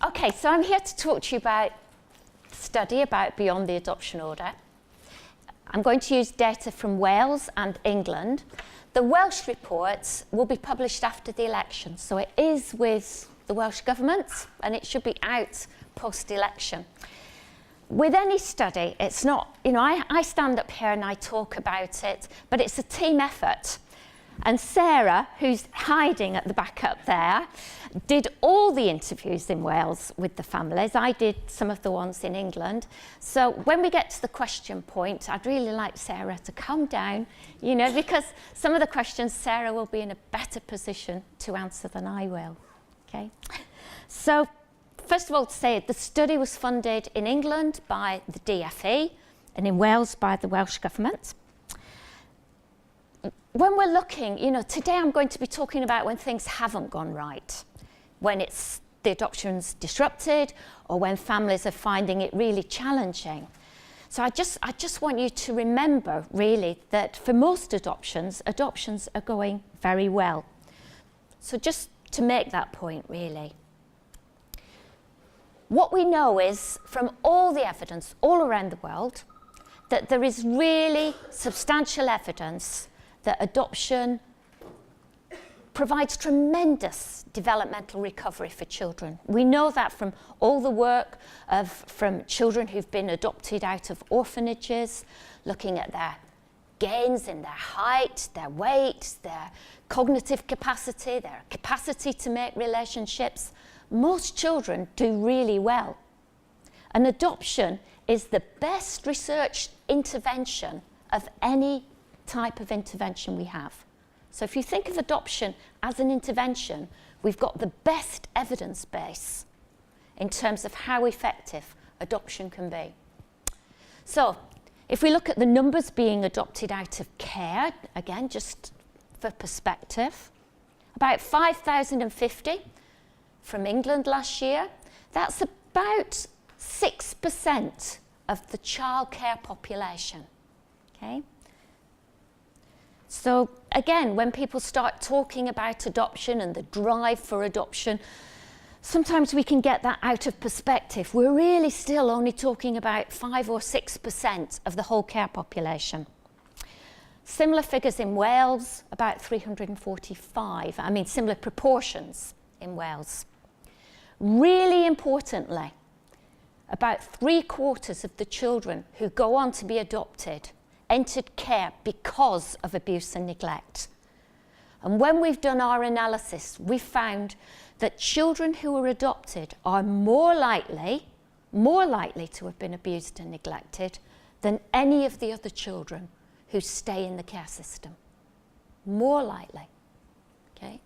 Okay, so I'm here to talk to you about a study about beyond the adoption order. I'm going to use data from Wales and England. The Welsh reports will be published after the election, so it is with the Welsh Government and it should be out post-election. With any study, it's not, I stand up here and I talk about it, but it's a team effort. And Sarah, who's hiding at the back up there, did all the interviews in Wales with the families. I did some of the ones in England. So when we get to the question point, I'd really like Sarah to come down, because some of the questions Sarah will be in a better position to answer than I will. Okay. So first of all, to say the study was funded in England by the DFE and in Wales by the Welsh Government. When we're looking, today I'm going to be talking about when things haven't gone right, when the adoption's disrupted or when families are finding it really challenging. So I just want you to remember really that for most adoptions are going very well. So just to make that point really. What we know is from all the evidence all around the world that there is really substantial evidence that adoption provides tremendous developmental recovery for children. We know that from all the work from children who've been adopted out of orphanages, looking at their gains in their height, their weight, their cognitive capacity, their capacity to make relationships. Most children do really well. And adoption is the best researched intervention of any type of intervention we have. So if you think of adoption as an intervention, we've got the best evidence base in terms of how effective adoption can be. So if we look at the numbers being adopted out of care, again, just for perspective, about 5,050 from England last year. That's about 6% of the childcare population. Okay? So again, when people start talking about adoption and the drive for adoption, sometimes we can get that out of perspective. We're really still only talking about 5 or 6% of the whole care population. Similar figures in Wales, about 345. Similar proportions in Wales. Really importantly, about 3/4 of the children who go on to be adopted entered care because of abuse and neglect. And when we've done our analysis, we found that children who are adopted are more likely to have been abused and neglected than any of the other children who stay in the care system. More likely. Okay?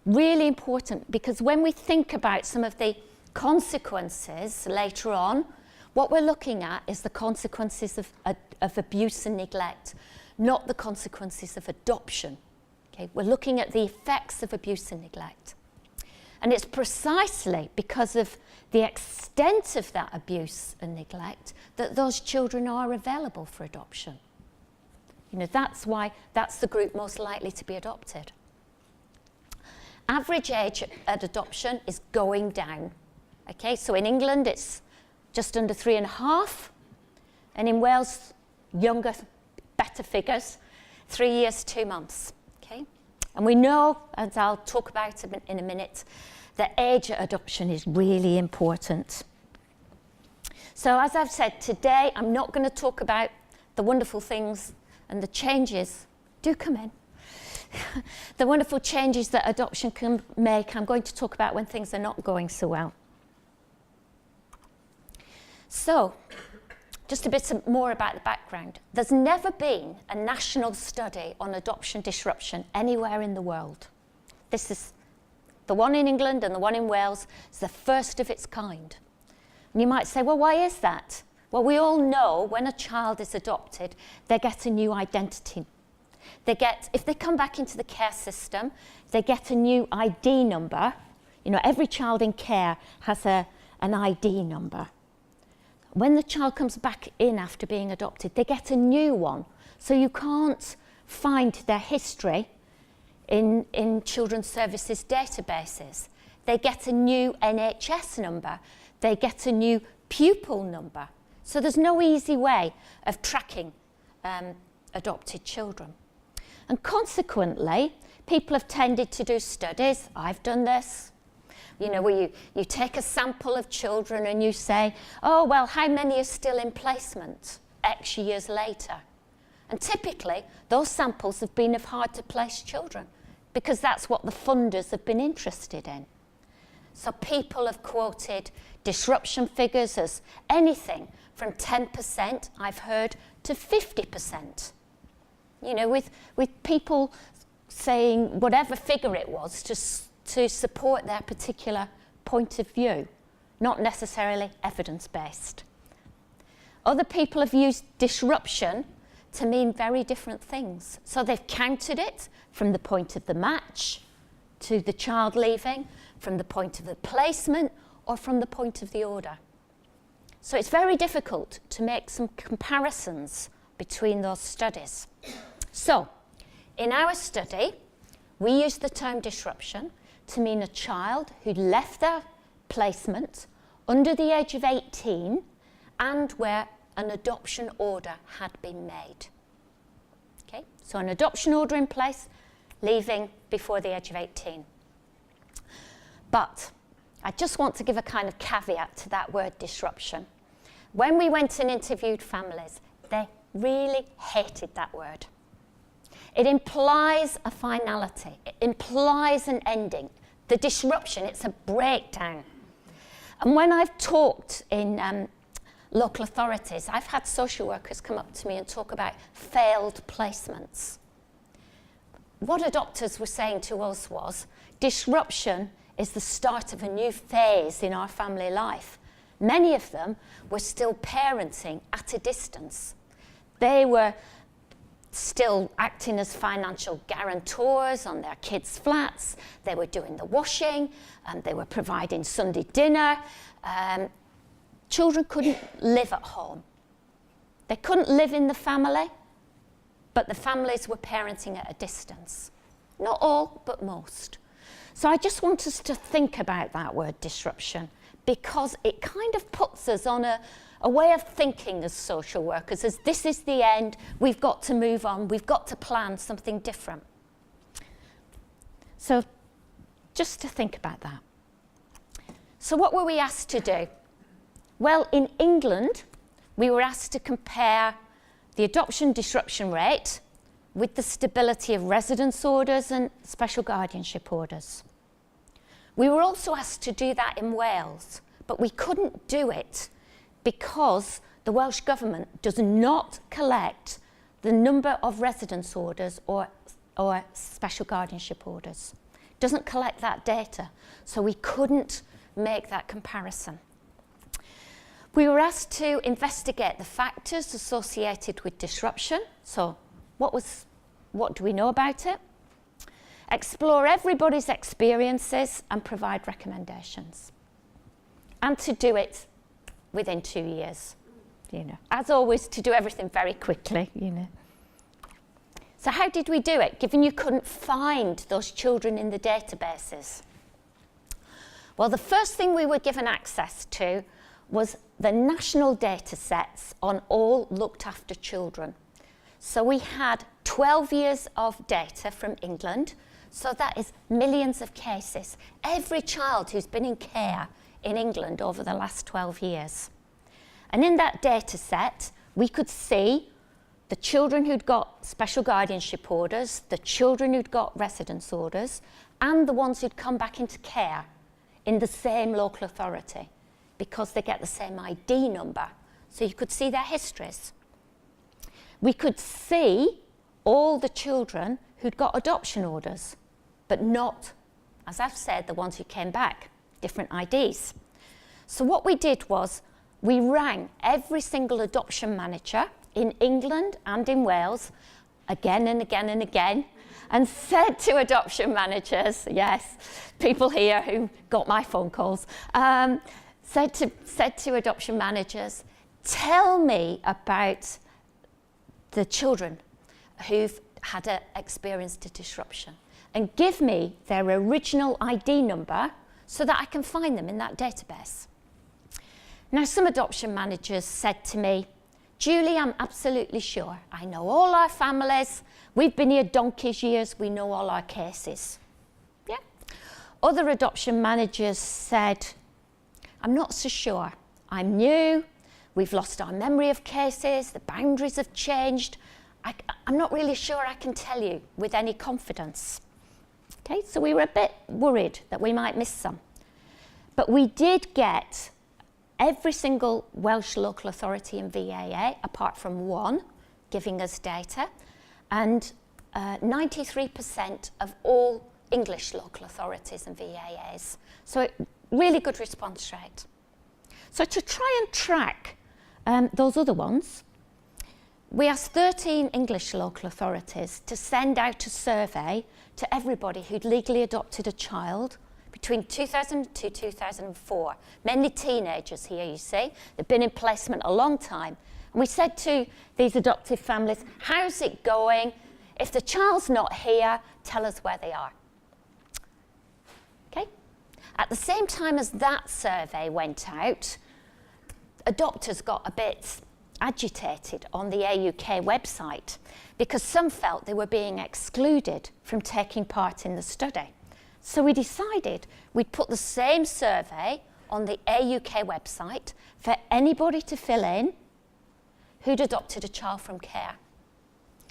Really important, because when we think about some of the consequences later on, what we're looking at is the consequences of abuse and neglect, not the consequences of adoption. Okay? We're looking at the effects of abuse and neglect. And it's precisely because of the extent of that abuse and neglect that those children are available for adoption. That's why that's the group most likely to be adopted. Average age at adoption is going down. Okay, so in England it's just under 3.5, and in Wales, younger, better figures, 3 years, 2 months. Okay, and we know, as I'll talk about in a minute, that age at adoption is really important. So as I've said, today I'm not going to talk about the wonderful things and the changes. Do come in. The wonderful changes that adoption can make. I'm going to talk about when things are not going so well. So, just a bit more about the background. There's never been a national study on adoption disruption anywhere in the world. This is the one in England and the one in Wales. It's the first of its kind. And you might say, well, why is that? Well, we all know when a child is adopted, they get a new identity. If they come back into the care system, they get a new ID number. Every child in care has an ID number. When the child comes back in after being adopted, they get a new one. So you can't find their history in children's services databases. they get a new NHS number, they get a new pupil number. So there's no easy way of tracking adopted children. And consequently, people have tended to do studies. I've done this, you know, where you take a sample of children and you say, oh, well, how many are still in placement X years later? And typically, those samples have been of hard-to-place children because that's what the funders have been interested in. So people have quoted disruption figures as anything from 10%, I've heard, to 50%. You know, with people saying whatever figure it was to support their particular point of view, not necessarily evidence-based. Other people have used disruption to mean very different things. So they've counted it from the point of the match to the child leaving, from the point of the placement, or from the point of the order. So it's very difficult to make some comparisons between those studies. So, in our study, we used the term disruption to mean a child who left their placement under the age of 18 and where an adoption order had been made. Okay, so an adoption order in place, leaving before the age of 18. But I just want to give a kind of caveat to that word disruption. When we went and interviewed families, they really hated that word. It implies a finality. It implies an ending. The disruption, it's a breakdown. And when I've talked in local authorities, I've had social workers come up to me and talk about failed placements. What adopters were saying to us was, disruption is the start of a new phase in our family life. Many of them were still parenting at a distance. They were still acting as financial guarantors on their kids' flats. They were doing the washing, and they were providing Sunday dinner. Children couldn't live at home. They couldn't live in the family, but the families were parenting at a distance. Not all, but most. So I just want us to think about that word disruption, because it kind of puts us on a way of thinking as social workers, as this is the end, we've got to move on, we've got to plan something different. So just to think about that. So what were we asked to do? Well, in England, we were asked to compare the adoption disruption rate with the stability of residence orders and special guardianship orders. We were also asked to do that in Wales, but we couldn't do it because the Welsh Government does not collect the number of residence orders or special guardianship orders. It doesn't collect that data, so we couldn't make that comparison. We were asked to investigate the factors associated with disruption. So what do we know about it? Explore everybody's experiences and provide recommendations. And to do it within 2 years, you know. As always, to do everything very quickly, you know. So how did we do it, given you couldn't find those children in the databases? Well, the first thing we were given access to was the national data sets on all looked after children. So we had 12 years of data from England, so that is millions of cases. Every child who's been in care in England over the last 12 years. And in that data set, we could see the children who'd got special guardianship orders, the children who'd got residence orders, and the ones who'd come back into care in the same local authority, because they get the same ID number, so you could see their histories. We could see all the children who'd got adoption orders, but not, as I've said, the ones who came back, different IDs. So what we did was we rang every single adoption manager in England and in Wales again and again and again, and said to adoption managers, yes, people here who got my phone calls, said to adoption managers, tell me about the children who've experienced a disruption, and give me their original ID number so that I can find them in that database. Now, some adoption managers said to me, Julie, I'm absolutely sure. I know all our families. We've been here donkey's years. We know all our cases. Yeah. Other adoption managers said, I'm not so sure. I'm new. We've lost our memory of cases. The boundaries have changed. I'm not really sure I can tell you with any confidence. Okay, so we were a bit worried that we might miss some. But we did get every single Welsh local authority in VAA, apart from one, giving us data, and 93% of all English local authorities and VAAs. So really good response rate. So to try and track those other ones, we asked 13 English local authorities to send out a survey to everybody who'd legally adopted a child between 2002 and 2004. Mainly teenagers here, you see. They've been in placement a long time. And we said to these adoptive families, how's it going? If the child's not here, tell us where they are. Okay? At the same time as that survey went out, adopters got a bit agitated on the AUK website because some felt they were being excluded from taking part in the study. So we decided we'd put the same survey on the AUK website for anybody to fill in who'd adopted a child from care.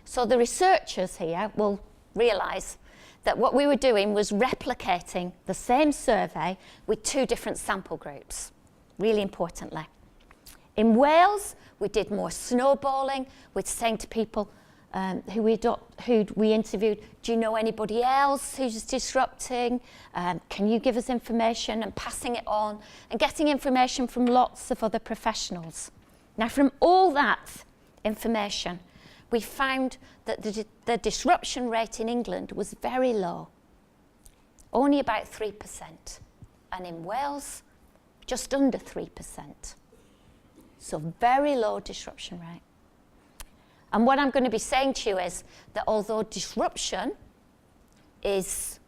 So the researchers here will realise that what we were doing was replicating the same survey with two different sample groups, really importantly. In Wales, we did more snowballing. We'd saying to people who we interviewed, do you know anybody else who's disrupting? Can you give us information? And passing it on and getting information from lots of other professionals. Now, from all that information, we found that the disruption rate in England was very low, only about 3%, and in Wales, just under 3%. So very low disruption rate. And what I'm going to be saying to you is that although disruption is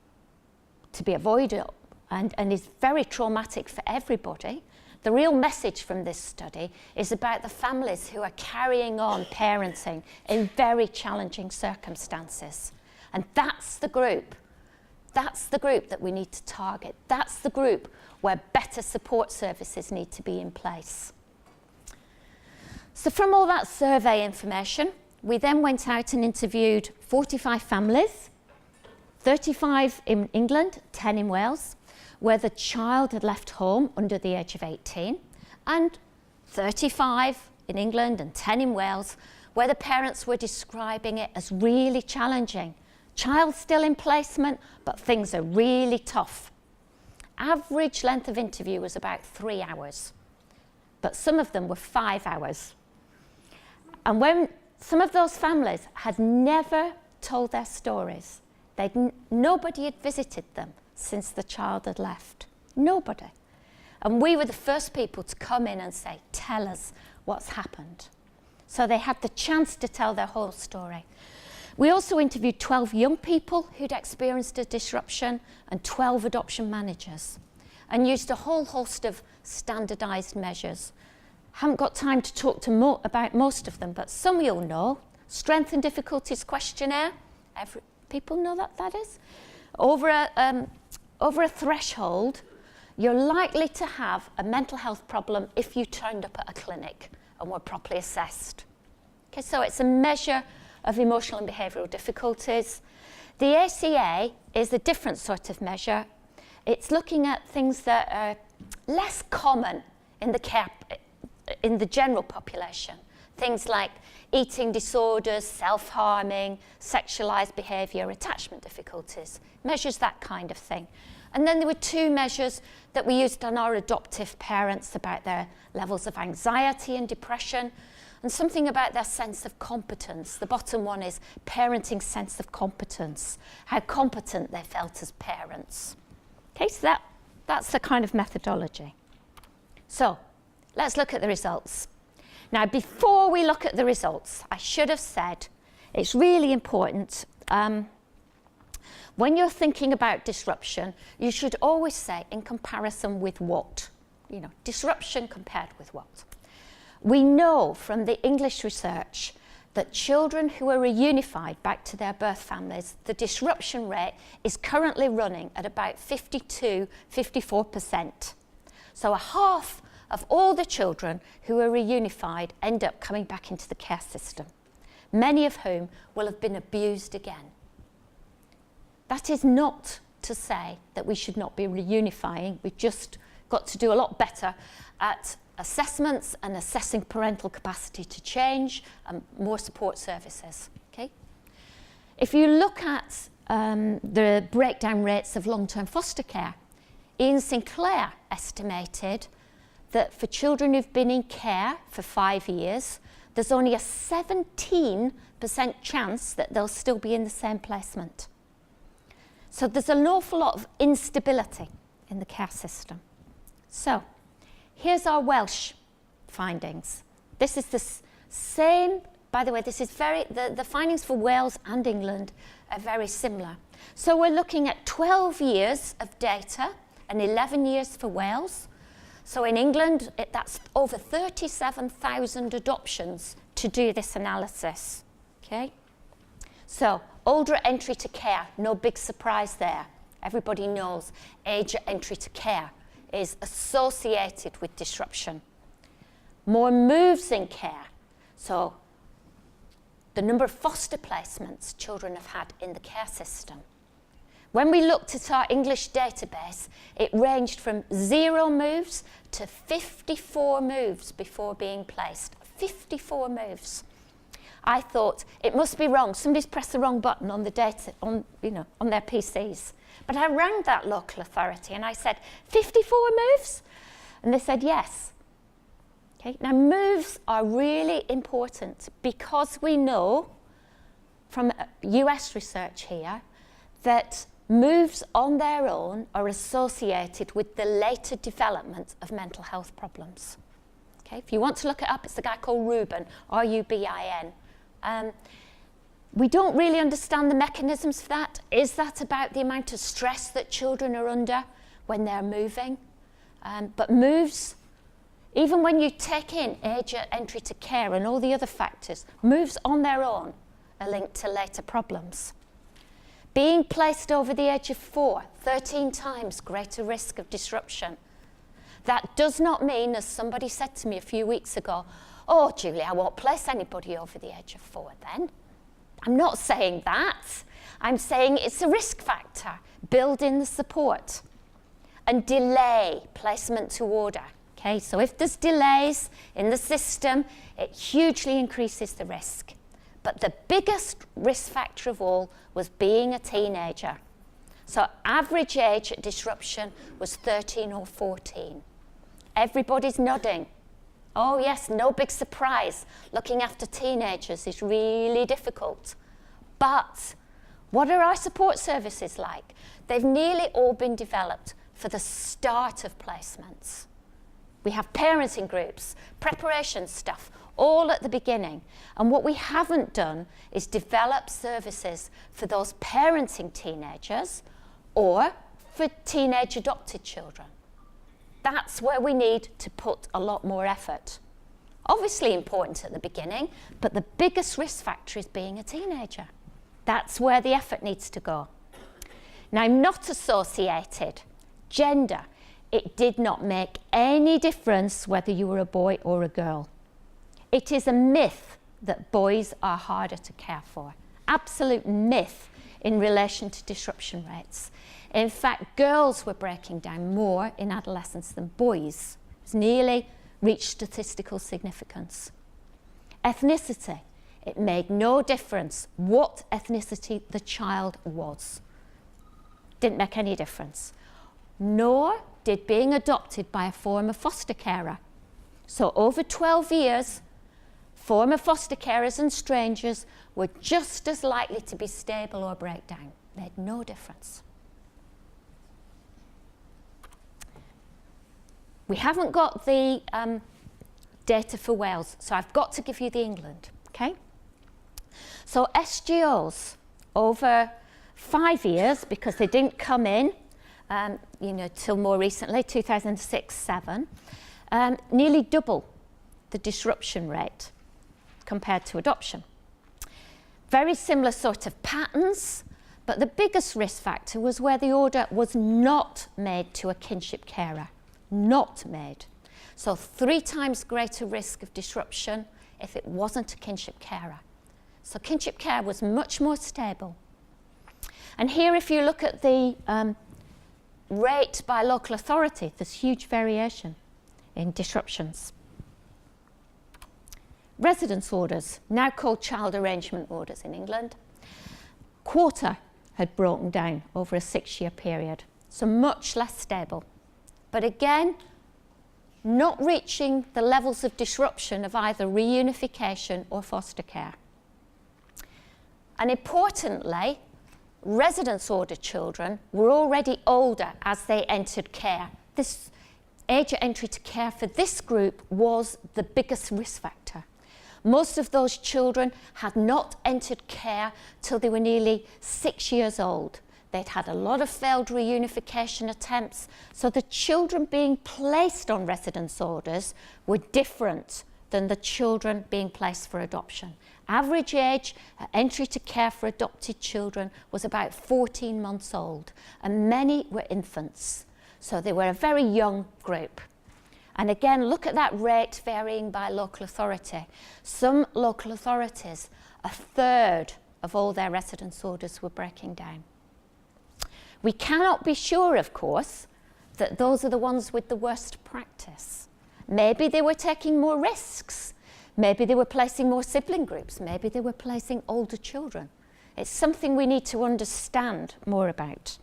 to be avoided and is very traumatic for everybody, the real message from this study is about the families who are carrying on parenting in very challenging circumstances. And that's the group. That's the group that we need to target. That's the group where better support services need to be in place. So from all that survey information, we then went out and interviewed 45 families, 35 in England, 10 in Wales, where the child had left home under the age of 18, and 35 in England and 10 in Wales, where the parents were describing it as really challenging. Child still in placement, but things are really tough. Average length of interview was about 3 hours, but some of them were 5 hours. And when some of those families had never told their stories, nobody had visited them since the child had left. Nobody. And we were the first people to come in and say, tell us what's happened. So they had the chance to tell their whole story. We also interviewed 12 young people who'd experienced a disruption and 12 adoption managers, and used a whole host of standardised measures. Haven't got time to talk about most of them, but some you'll know. Strength and difficulties questionnaire. People know what that is. Over a threshold, you're likely to have a mental health problem if you turned up at a clinic and were properly assessed. Okay, so it's a measure of emotional and behavioural difficulties. The ACA is a different sort of measure. It's looking at things that are less common in the general population. Things like eating disorders, self-harming, sexualised behaviour, attachment difficulties. Measures that kind of thing. And then there were 2 measures that we used on our adoptive parents about their levels of anxiety and depression, and something about their sense of competence. The bottom one is parenting sense of competence, how competent they felt as parents. Okay, so that's the kind of methodology. So let's look at the results. Now, before we look at the results, I should have said it's really important When you're thinking about disruption, you should always say in comparison with what? You know, disruption compared with what? We know from the English research that children who are reunified back to their birth families, the disruption rate is currently running at about 52–54%. So a half of all the children who are reunified end up coming back into the care system, many of whom will have been abused again. That is not to say that we should not be reunifying. We've just got to do a lot better at assessments and assessing parental capacity to change and more support services. Okay? If you look at the breakdown rates of long-term foster care, Ian Sinclair estimated that for children who've been in care for 5 years, there's only a 17% chance that they'll still be in the same placement. So there's an awful lot of instability in the care system. So here's our Welsh findings. This is the same, by the way, this is the findings for Wales and England are very similar. So we're looking at 12 years of data and 11 years for Wales. So in England, that's over 37,000 adoptions to do this analysis. Okay? So older entry to care, no big surprise there. Everybody knows age at entry to care is associated with disruption. More moves in care. So the number of foster placements children have had in the care system. When we looked at our English database, it ranged from 0 moves to 54 moves before being placed. 54 moves. I thought it must be wrong. Somebody's pressed the wrong button on the data, on their PCs. But I rang that local authority and I said, 54 moves? And they said yes. Okay. Now moves are really important because we know from US research here that moves on their own are associated with the later development of mental health problems. Okay. If you want to look it up, it's a guy called Rubin, R-U-B-I-N. We don't really understand the mechanisms for that. Is that about the amount of stress that children are under when they're moving? But moves, even when you take in age at entry to care and all the other factors, moves on their own are linked to later problems. Being placed over the age of 4, 13 times greater risk of disruption. That does not mean, as somebody said to me a few weeks ago, oh, Julie, I won't place anybody over the age of 4 then. I'm not saying that. I'm saying it's a risk factor. Build in the support. And delay placement to order. Okay, so if there's delays in the system, it hugely increases the risk. But the biggest risk factor of all was being a teenager. So average age at disruption was 13 or 14. Everybody's nodding. Oh yes, no big surprise. Looking after teenagers is really difficult. But what are our support services like? They've nearly all been developed for the start of placements. We have parenting groups, preparation stuff, all at the beginning. And what we haven't done is develop services for those parenting teenagers or for teenage adopted children. That's where we need to put a lot more effort. Obviously important at the beginning, but the biggest risk factor is being a teenager. That's where the effort needs to go. Now, not associated, gender. It did not make any difference whether you were a boy or a girl. It is a myth that boys are harder to care for. Absolute myth in relation to disruption rates. In fact, girls were breaking down more in adolescence than boys. It's nearly reached statistical significance. Ethnicity. It made no difference what ethnicity the child was. Didn't make any difference. Nor did being adopted by a former foster carer. So over 12 years, former foster carers and strangers were just as likely to be stable or break down. Made no difference. We haven't got the data for Wales, so I've got to give you the England, okay? So SGOs over 5 years, because they didn't come in, till more recently, 2006-07, nearly double the disruption rate compared to adoption. Very similar sort of patterns, but the biggest risk factor was where the order was not made to a kinship carer. Not made. So 3 times greater risk of disruption if it wasn't a kinship carer. So kinship care was much more stable. And here, if you look at the rate by local authority, there's huge variation in disruptions. Residence orders, now called child arrangement orders in England, quarter had broken down over a 6-year period, so much less stable. But again, not reaching the levels of disruption of either reunification or foster care. And importantly, residence order children were already older as they entered care. This age of entry to care for this group was the biggest risk factor. Most of those children had not entered care till they were nearly 6 years old. They'd had a lot of failed reunification attempts, so the children being placed on residence orders were different than the children being placed for adoption. Average age at entry to care for adopted children was about 14 months old, and many were infants, so they were a very young group. And again, look at that rate varying by local authority. Some local authorities, 1/3 of all their residence orders were breaking down. We cannot be sure, of course, that those are the ones with the worst practice. Maybe they were taking more risks. Maybe they were placing more sibling groups. Maybe they were placing older children. It's something we need to understand more about.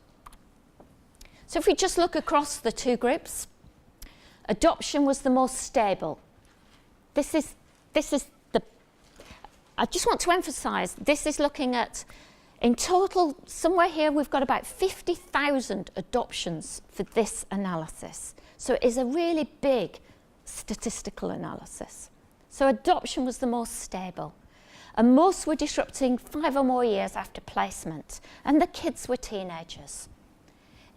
So if we just look across the 2 groups, adoption was the most stable. This is the, I just want to emphasize, this is looking at, in total, somewhere here we've got about 50,000 adoptions for this analysis. So it is a really big statistical analysis. So adoption was the most stable. And most were disrupting 5 or more years after placement. And the kids were teenagers.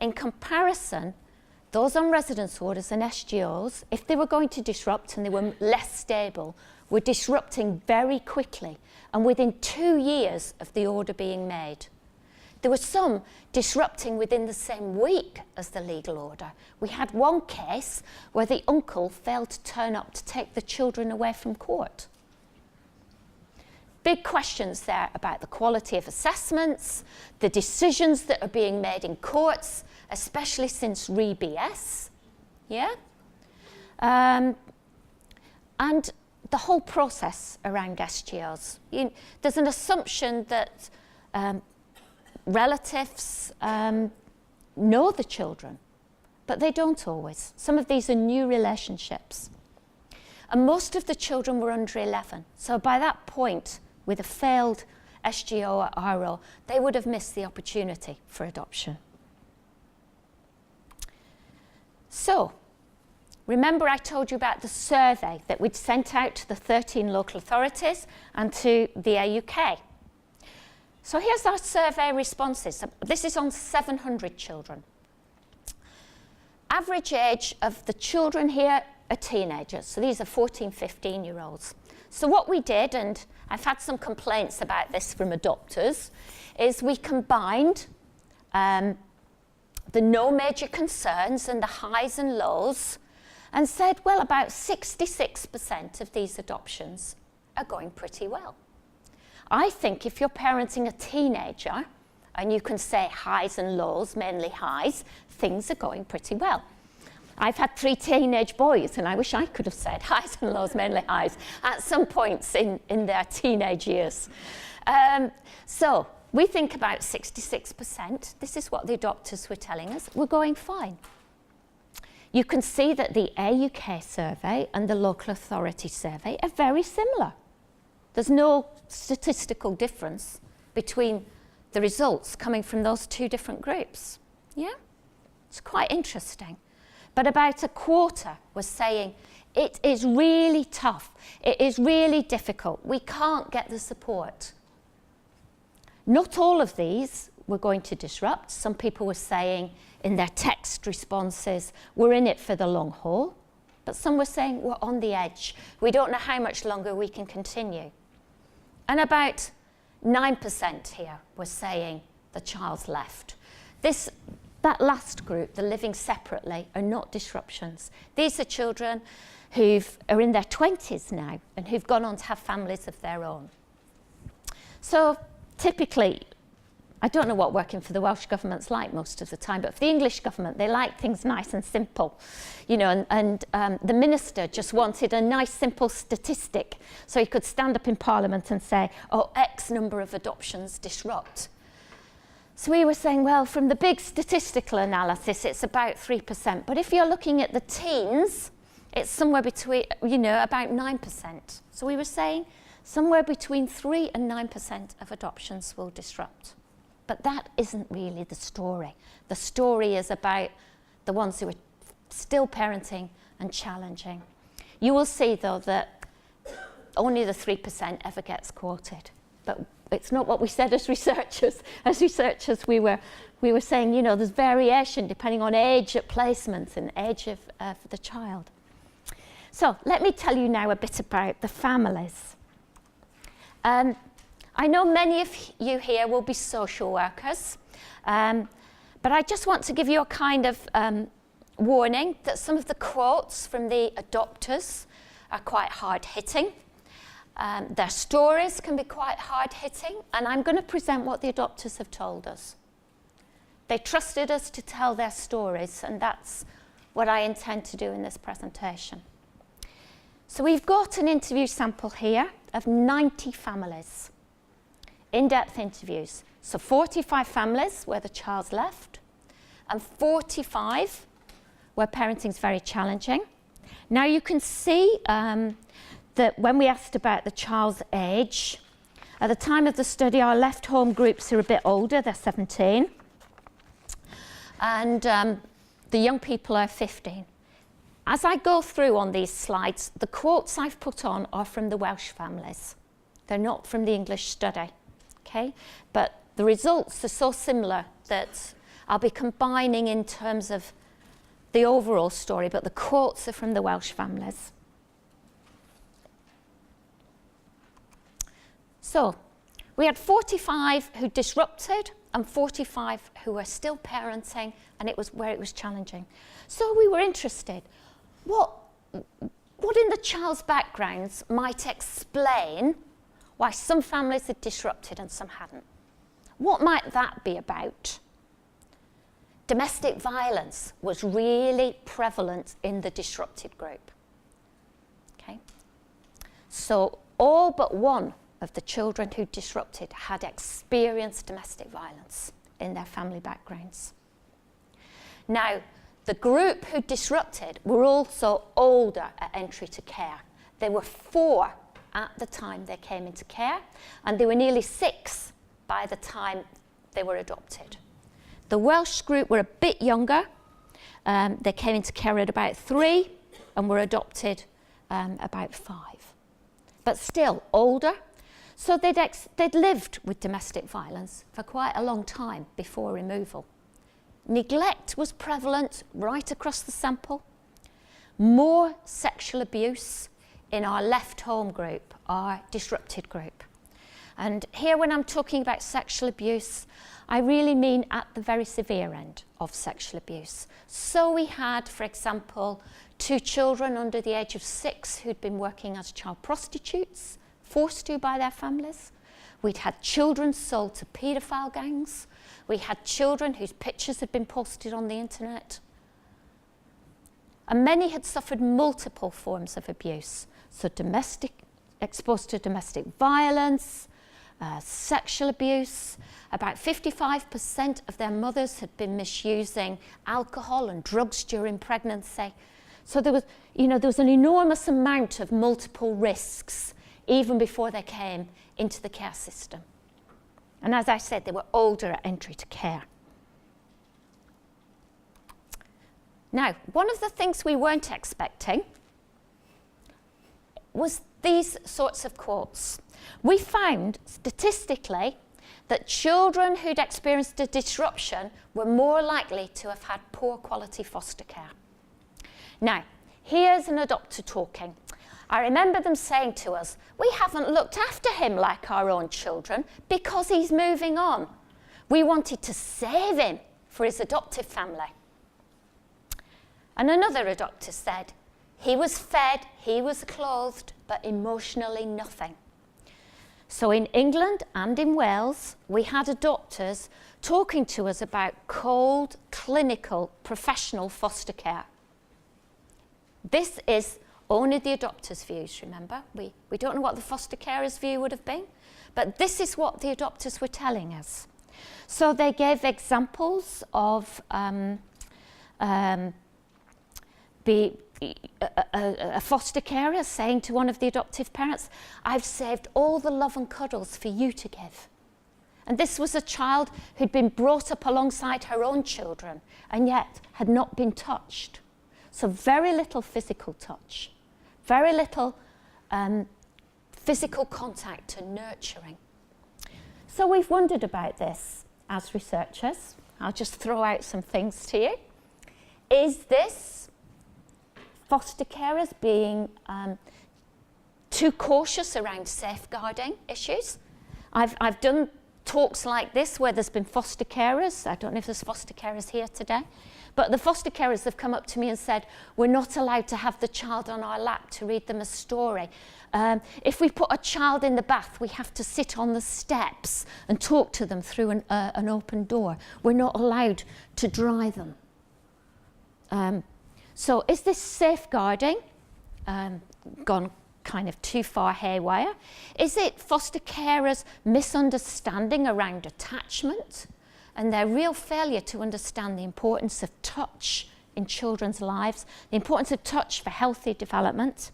In comparison, those on residence orders and SGOs, if they were going to disrupt and they were less stable, were disrupting very quickly and within 2 years of the order being made. There were some disrupting within the same week as the legal order. We had one case where the uncle failed to turn up to take the children away from court. Big questions there about the quality of assessments, the decisions that are being made in courts, especially since re-BS, yeah? And the whole process around SGOs. There's an assumption that relatives know the children, but they don't always. Some of these are new relationships. And most of the children were under 11. So by that point, with a failed SGO or RO, they would have missed the opportunity for adoption. So, remember I told you about the survey that we'd sent out to the 13 local authorities and to the AUK. So here's our survey responses. This is on 700 children. Average age of the children here are teenagers. So these are 14, 15-year-olds. So what we did, and I've had some complaints about this from adopters, is we combined the no major concerns and the highs and lows and said, well, about 66% of these adoptions are going pretty well. I think if you're parenting a teenager and you can say highs and lows, mainly highs, things are going pretty well. I've had 3 teenage boys and I wish I could have said highs and lows, mainly highs, at some points in their teenage years. So we think about 66%, this is what the adopters were telling us, we're going fine. You can see that the AUK survey and the local authority survey are very similar. There's no statistical difference between the results coming from those 2 different groups. Yeah? It's quite interesting. But about a quarter was saying, it is really tough. It is really difficult. We can't get the support. Not all of these we're going to disrupt. Some people were saying in their text responses, we're in it for the long haul. But some were saying we're on the edge. We don't know how much longer we can continue. And about 9% here were saying the child's left. That last group, the living separately, are not disruptions. These are children who are in their 20s now and who've gone on to have families of their own. So typically, I don't know what working for the Welsh government's like most of the time, but for the English government, they like things nice and simple. You know, and the minister just wanted a nice, simple statistic so he could stand up in Parliament and say, oh, X number of adoptions disrupt. So we were saying, well, from the big statistical analysis, it's about 3%. But if you're looking at the teens, it's somewhere between, you know, about 9%. So we were saying somewhere between 3 and 9% of adoptions will disrupt. But that isn't really the story. The story is about the ones who are still parenting and challenging. You will see, though, that only the 3% ever gets quoted. But it's not what we said as researchers. As researchers, we were saying, you know, there's variation depending on age at placement and age of the child. So let me tell you now a bit about the families. I know many of you here will be social workers, but I just want to give you a kind of warning that some of the quotes from the adopters are quite hard-hitting. Their stories can be quite hard-hitting, and I'm going to present what the adopters have told us. They trusted us to tell their stories, and that's what I intend to do in this presentation. So we've got an interview sample here of 90 families. In-depth interviews. So 45 families where the child's left, and 45 where parenting's very challenging. Now you can see that when we asked about the child's age, at the time of the study, our left home groups are a bit older, they're 17, and the young people are 15. As I go through on these slides, the quotes I've put on are from the Welsh families. They're not from the English study. Okay, but the results are so similar that I'll be combining in terms of the overall story, but the quotes are from the Welsh families. So we had 45 who disrupted and 45 who were still parenting, and it was where it was challenging. So we were interested, what in the child's backgrounds might explain why some families had disrupted and some hadn't. What might that be about? Domestic violence was really prevalent in the disrupted group. Okay? So all but one of the children who disrupted had experienced domestic violence in their family backgrounds. Now, the group who disrupted were also older at entry to care. There were 4 at the time they came into care, and there were nearly 6 by the time they were adopted. The Welsh group were a bit younger. They came into care at about 3 and were adopted about 5. But still older. So they'd lived with domestic violence for quite a long time before removal. Neglect was prevalent right across the sample. More sexual abuse in our left home group, our disrupted group. And here when I'm talking about sexual abuse, I really mean at the very severe end of sexual abuse. So we had, for example, 2 children under the age of 6 who'd been working as child prostitutes, forced to by their families. We'd had children sold to paedophile gangs. We had children whose pictures had been posted on the internet. And many had suffered multiple forms of abuse. So exposed to domestic violence, sexual abuse. About 55% of their mothers had been misusing alcohol and drugs during pregnancy. So there was an enormous amount of multiple risks even before they came into the care system. And as I said, they were older at entry to care. Now, one of the things we weren't expecting was these sorts of quotes. We found statistically that children who'd experienced a disruption were more likely to have had poor quality foster care. Now, here's an adopter talking. I remember them saying to us, we haven't looked after him like our own children because he's moving on. We wanted to save him for his adoptive family. And another adopter said, he was fed, he was clothed, but emotionally nothing. So in England and in Wales, we had adopters talking to us about cold, clinical, professional foster care. This is only the adopters' views, remember? We don't know what the foster carers' view would have been, but this is what the adopters were telling us. So they gave examples of a foster carer saying to one of the adoptive parents, I've saved all the love and cuddles for you to give. And this was a child who'd been brought up alongside her own children and yet had not been touched. So very little physical touch, very little physical contact and nurturing. So we've wondered about this as researchers. I'll just throw out some things to you. Is this foster carers being too cautious around safeguarding issues? I've done talks like this where there's been foster carers. I don't know if there's foster carers here today, but the foster carers have come up to me and said, we're not allowed to have the child on our lap to read them a story. If we put a child in the bath, we have to sit on the steps and talk to them through an open door. We're not allowed to dry them. So is this safeguarding gone kind of too far haywire? Is it foster carers' misunderstanding around attachment and their real failure to understand the importance of touch in children's lives, the importance of touch for healthy development?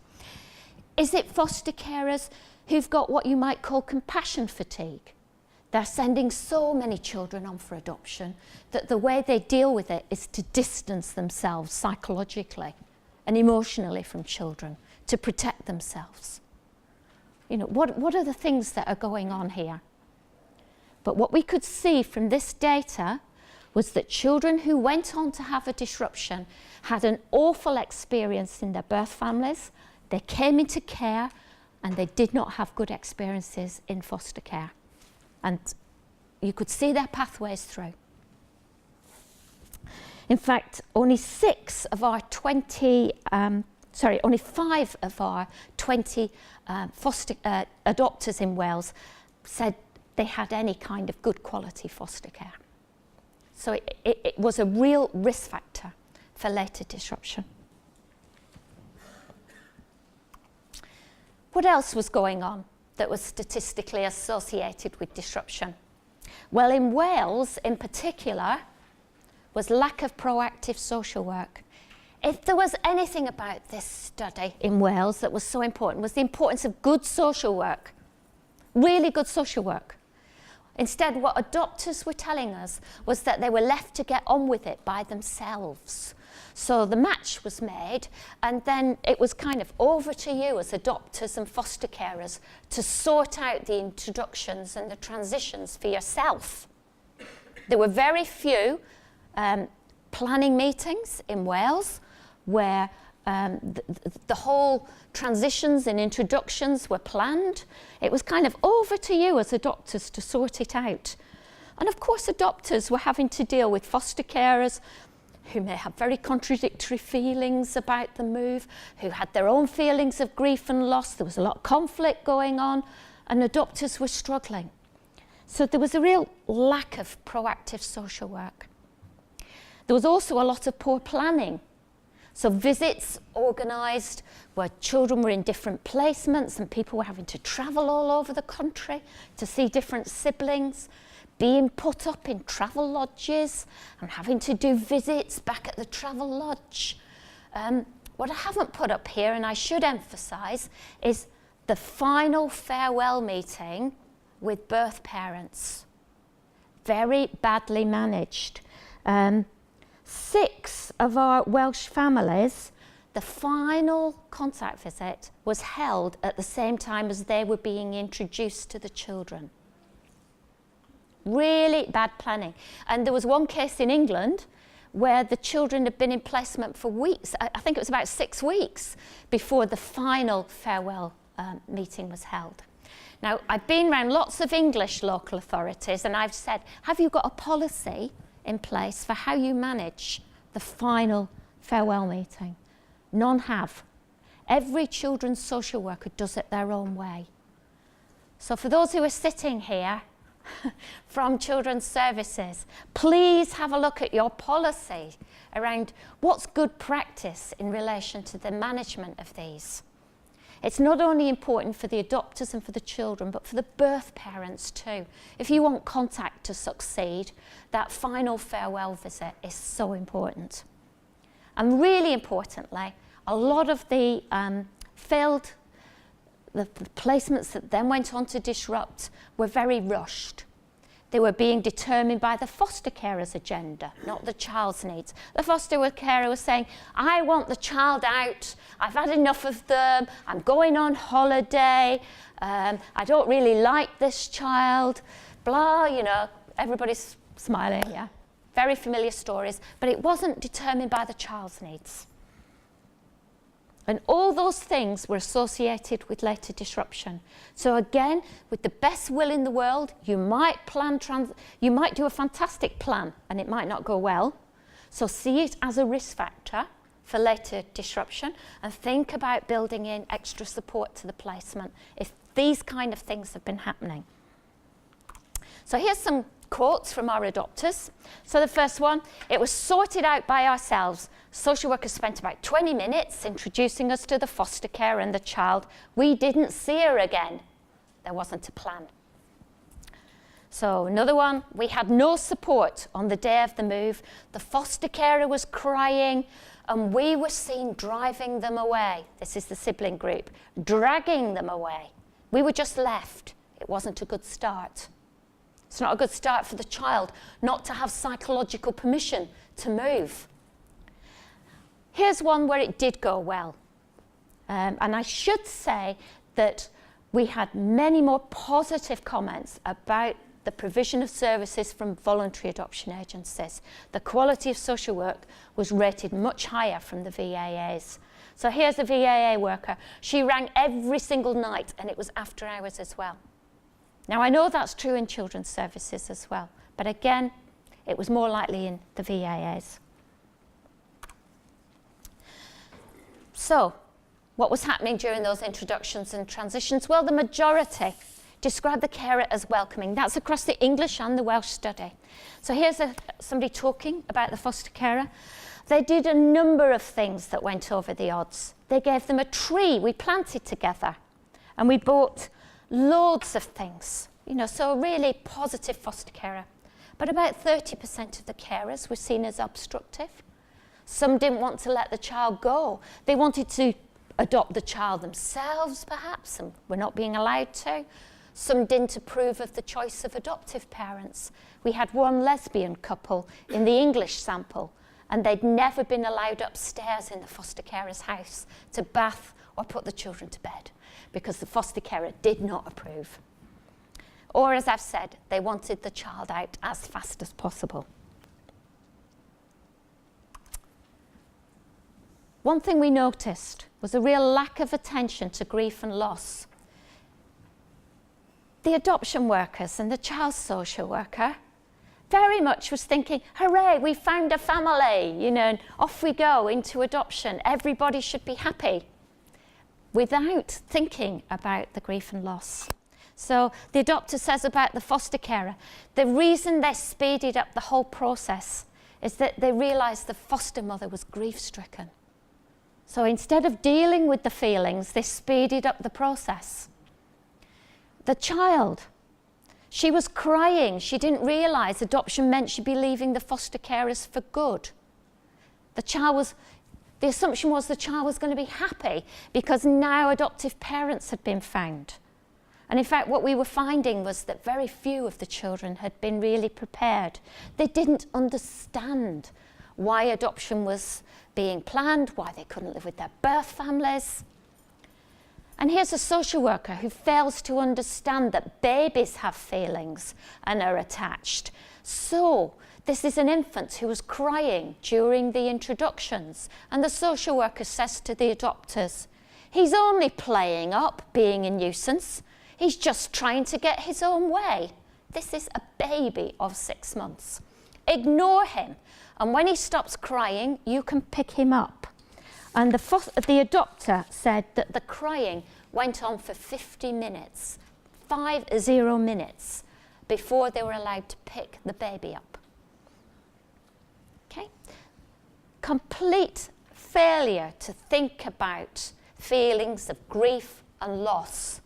Is it foster carers who've got what you might call compassion fatigue? They're sending so many children on for adoption that the way they deal with it is to distance themselves psychologically and emotionally from children to protect themselves. You know, what are the things that are going on here? But what we could see from this data was that children who went on to have a disruption had an awful experience in their birth families. They came into care and they did not have good experiences in foster care. And you could see their pathways through. In fact, only 5 of our 20 foster adopters in Wales said they had any kind of good quality foster care. So it was a real risk factor for later disruption. What else was going on that was statistically associated with disruption? Well, in Wales in particular was lack of proactive social work. If there was anything about this study in Wales that was so important, was the importance of good social work, really good social work. Instead, what adopters were telling us was that they were left to get on with it by themselves. So the match was made, and then it was kind of over to you as adopters and foster carers to sort out the introductions and the transitions for yourself. There were very few planning meetings in Wales where the whole transitions and introductions were planned. It was kind of over to you as adopters to sort it out. And of course, adopters were having to deal with foster carers who may have very contradictory feelings about the move, who had their own feelings of grief and loss. There was a lot of conflict going on, and adopters were struggling. So there was a real lack of proactive social work. There was also a lot of poor planning. So visits organised where children were in different placements and people were having to travel all over the country to see different siblings, being put up in travel lodges and having to do visits back at the travel lodge. What I haven't put up here, and I should emphasise, is the final farewell meeting with birth parents. Very badly managed. 6 of our Welsh families, the final contact visit was held at the same time as they were being introduced to the children. really bad planning. And there was one case in England where the children had been in placement for weeks. I think it was about 6 weeks before the final farewell meeting was held. Now, I've been around lots of English local authorities and I've said, have you got a policy in place for how you manage the final farewell meeting? None have. Every children's social worker does it their own way. So for those who are sitting here from Children's Services, please have a look at your policy around what's good practice in relation to the management of these. It's not only important for the adopters and for the children, but for the birth parents too. If you want contact to succeed, that final farewell visit is so important. And really importantly, a lot of the the placements that then went on to disrupt were very rushed. They were being determined by the foster carer's agenda, not the child's needs. The foster carer was saying, I want the child out, I've had enough of them, I'm going on holiday, I don't really like this child, blah, you know, everybody's smiling, yeah. Very familiar stories, but it wasn't determined by the child's needs. And all those things were associated with later disruption. So again, with the best will in the world, you might do a fantastic plan and it might not go well. So see it as a risk factor for later disruption and think about building in extra support to the placement if these kind of things have been happening. So here's some quotes from our adopters. So the first one, it was sorted out by ourselves. Social workers spent about 20 minutes introducing us to the foster care and the child. We didn't see her again. There wasn't a plan. So another one, we had no support on the day of the move. The foster carer was crying and we were seen driving them away. This is the sibling group, dragging them away. We were just left. It wasn't a good start. It's not a good start for the child not to have psychological permission to move. Here's one where it did go well. And I should say that we had many more positive comments about the provision of services from voluntary adoption agencies. The quality of social work was rated much higher from the VAAs. So here's a VAA worker. She rang every single night and it was after hours as well. Now, I know that's true in children's services as well, but again, it was more likely in the VAAs. So, what was happening during those introductions and transitions? Well, the majority described the carer as welcoming. That's across the English and the Welsh study. So here's somebody talking about the foster carer. They did a number of things that went over the odds. They gave them a tree we planted together, and we bought loads of things, you know, so a really positive foster carer. But about 30% of the carers were seen as obstructive. Some didn't want to let the child go. They wanted to adopt the child themselves, perhaps, and were not being allowed to. Some didn't approve of the choice of adoptive parents. We had one lesbian couple in the English sample, and they'd never been allowed upstairs in the foster carer's house to bath or put the children to bed, because the foster carer did not approve. Or, as I've said, they wanted the child out as fast as possible. One thing we noticed was a real lack of attention to grief and loss. The adoption workers and the child social worker very much was thinking, hooray, we found a family, you know, and off we go into adoption. Everybody should be happy, without thinking about the grief and loss. So the adopter says about the foster carer, the reason they speeded up the whole process is that they realised the foster mother was grief-stricken. So instead of dealing with the feelings, they speeded up the process. The child, she was crying. She didn't realise adoption meant she'd be leaving the foster carers for good. The assumption was the child was going to be happy because now adoptive parents had been found. And in fact, what we were finding was that very few of the children had been really prepared. They didn't understand why adoption was being planned, why they couldn't live with their birth families. And here's a social worker who fails to understand that babies have feelings and are attached. So this is an infant who was crying during the introductions, and the social worker says to the adopters, he's only playing up being a nuisance. He's just trying to get his own way. This is a baby of 6 months. Ignore him, and when he stops crying, you can pick him up. And the adopter said that the crying went on for 50 minutes, 50 minutes, before they were allowed to pick the baby up. Okay? Complete failure to think about feelings of grief and loss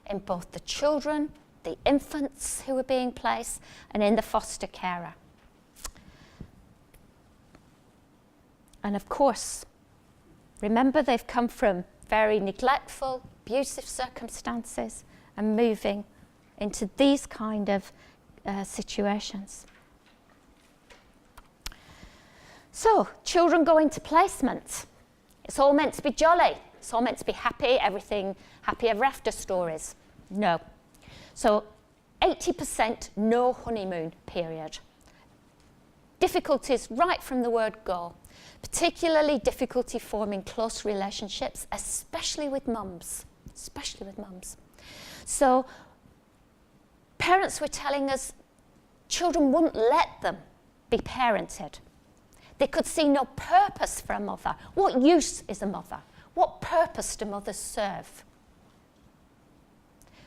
in both the children, the infants who were being placed, and in the foster carer. And of course, remember, they've come from very neglectful, abusive circumstances and moving into these kind of situations. So, children go into placement. It's all meant to be jolly. It's all meant to be happy, everything, happy ever after stories. No. So, 80% no honeymoon period. Difficulties right from the word go. Particularly difficulty forming close relationships, especially with mums. So parents were telling us children wouldn't let them be parented. They could see no purpose for a mother. What use is a mother? What purpose do mothers serve?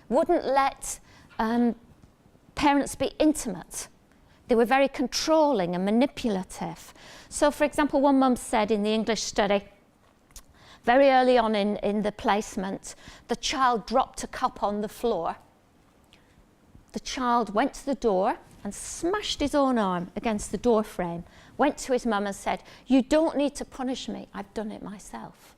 Wouldn't let parents be intimate. They were very controlling and manipulative. So, for example, one mum said in the English study, very early on in the placement, the child dropped a cup on the floor. The child went to the door and smashed his own arm against the door frame, went to his mum and said, "You don't need to punish me, I've done it myself."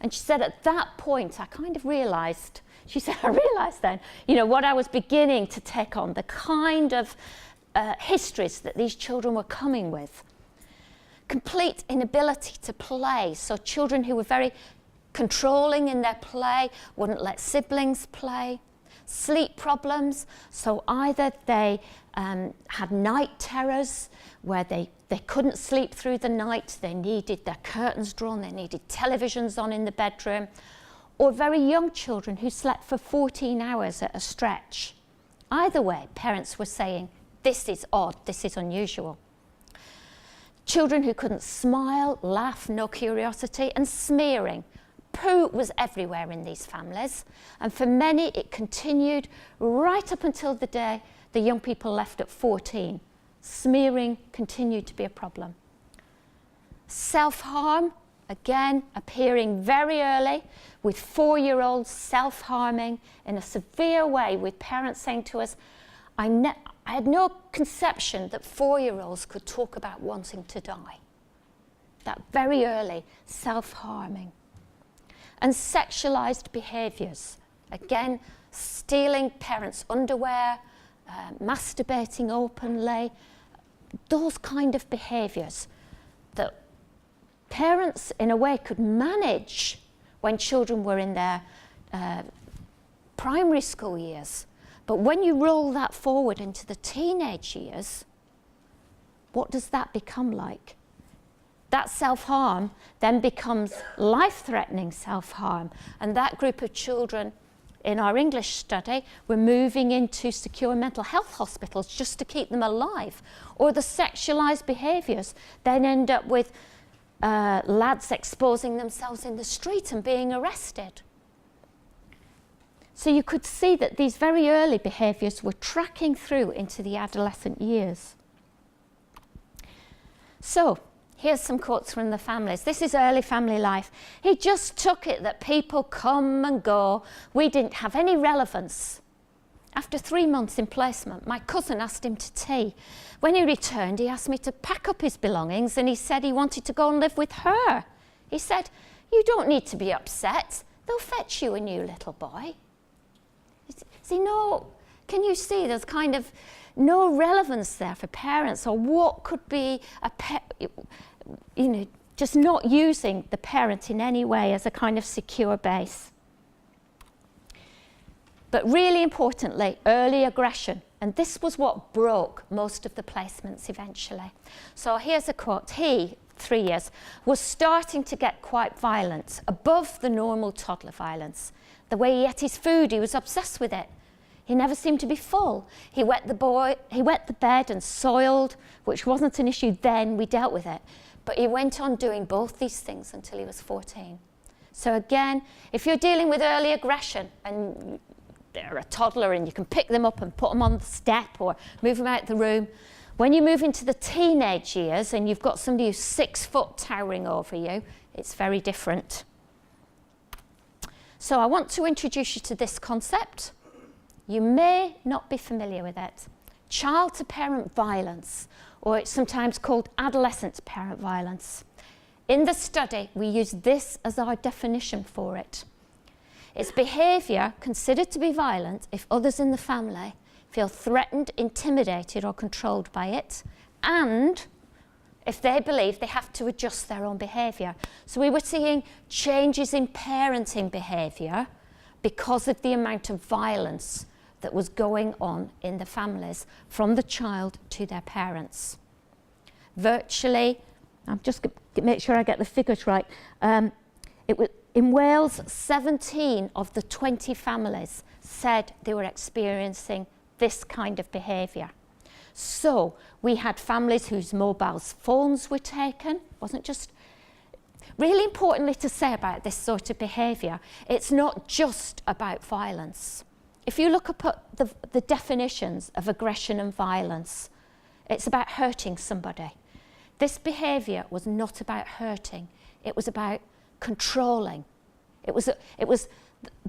And she said, at that point, I kind of realised, she said, I realised then, what I was beginning to take on, the kind of histories that these children were coming with. Complete inability to play. So children who were very controlling in their play wouldn't let siblings play. Sleep problems. So either they had night terrors where they couldn't sleep through the night, they needed their curtains drawn, they needed televisions on in the bedroom, or very young children who slept for 14 hours at a stretch. Either way, parents were saying, this is odd, this is unusual. Children who couldn't smile, laugh, no curiosity, and smearing. Poo was everywhere in these families, and for many it continued right up until the day the young people left at 14. Smearing continued to be a problem. Self-harm, again, appearing very early, with 4-year-olds self-harming in a severe way, with parents saying to us, I had no conception that 4-year-olds could talk about wanting to die. That very early self-harming. And sexualized behaviors. Again, stealing parents' underwear, masturbating openly, those kind of behaviors that parents in a way could manage when children were in their primary school years. But when you roll that forward into the teenage years, what does that become like? That self-harm then becomes life-threatening self-harm, and that group of children in our English study were moving into secure mental health hospitals just to keep them alive. Or the sexualized behaviors then end up with lads exposing themselves in the street and being arrested. So you could see that these very early behaviors were tracking through into the adolescent years. So here's some quotes from the families. This is early family life. He just took it that people come and go. We didn't have any relevance. After 3 months in placement, my cousin asked him to tea. When he returned, he asked me to pack up his belongings, and he said he wanted to go and live with her. He said, "You don't need to be upset. They'll fetch you a new little boy." See, no, can you see there's kind of no relevance there for parents, or what could be just not using the parent in any way as a kind of secure base. But really importantly, early aggression. And this was what broke most of the placements eventually. So here's a quote. He, 3 years, was starting to get quite violent, above the normal toddler violence. The way he ate his food, he was obsessed with it. He never seemed to be full. He wet the bed and soiled, which wasn't an issue then, we dealt with it. But he went on doing both these things until he was 14. So again, if you're dealing with early aggression and they're a toddler and you can pick them up and put them on the step or move them out the room, when you move into the teenage years and you've got somebody who's 6 foot towering over you, it's very different. So I want to introduce you to this concept. You may not be familiar with it. Child-to-parent violence, or it's sometimes called adolescent-to-parent violence. In the study, we use this as our definition for it. It's behaviour considered to be violent if others in the family feel threatened, intimidated or controlled by it, and if they believe they have to adjust their own behaviour. So we were seeing changes in parenting behaviour because of the amount of violence that was going on in the families from the child to their parents. Virtually, I'm just going to make sure I get the figures right. In Wales, 17 of the 20 families said they were experiencing this kind of behaviour. So we had families whose mobile phones were taken. Wasn't just really importantly to say about this sort of behaviour, it's not just about violence. If you look up at the definitions of aggression and violence, it's about hurting somebody. This behaviour was not about hurting, it was about controlling. It was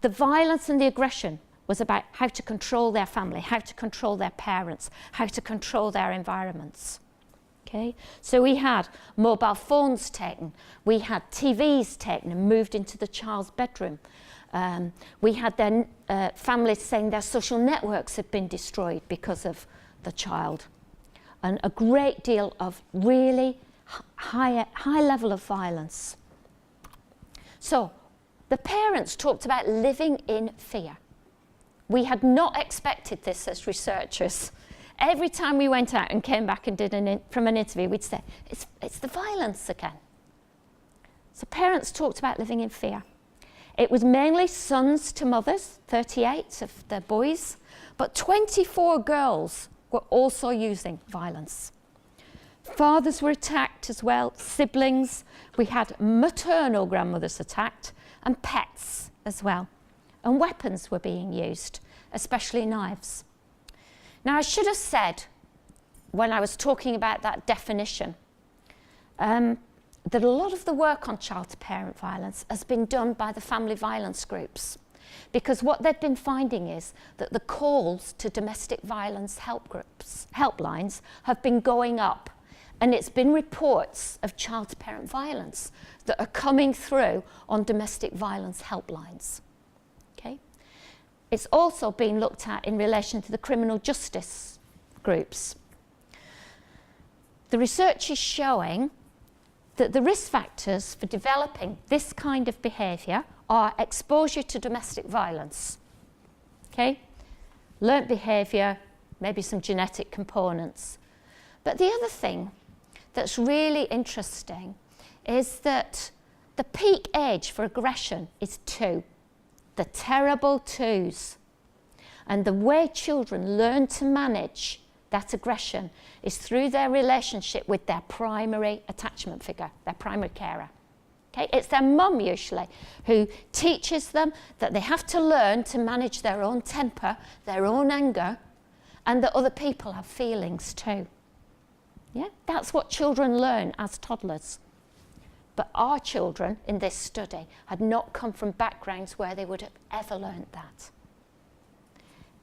the violence and the aggression was about how to control their family, how to control their parents, how to control their environments. Okay? So we had mobile phones taken, we had TVs taken and moved into the child's bedroom. We had their families saying their social networks had been destroyed because of the child. And a great deal of really high level of violence. So the parents talked about living in fear. We had not expected this as researchers. Every time we went out and came back and did from an interview, we'd say, it's the violence again. So parents talked about living in fear. It was mainly sons to mothers, 38 of the boys, but 24 girls were also using violence. Fathers were attacked as well, siblings. We had maternal grandmothers attacked and pets as well. And weapons were being used, especially knives. Now, I should have said, when I was talking about that definition, that a lot of the work on child-to-parent violence has been done by the family violence groups, because what they've been finding is that the calls to domestic violence helplines have been going up, and it's been reports of child-to-parent violence that are coming through on domestic violence helplines. Okay? It's also been looked at in relation to the criminal justice groups. The research is showing that the risk factors for developing this kind of behaviour are exposure to domestic violence, okay? Learnt behaviour, maybe some genetic components. But the other thing that's really interesting is that the peak age for aggression is 2, the terrible 2s. And the way children learn to manage that aggression is through their relationship with their primary attachment figure, their primary carer. Okay? It's their mum usually who teaches them that they have to learn to manage their own temper, their own anger, and that other people have feelings too. Yeah? That's what children learn as toddlers. But our children in this study had not come from backgrounds where they would have ever learned that.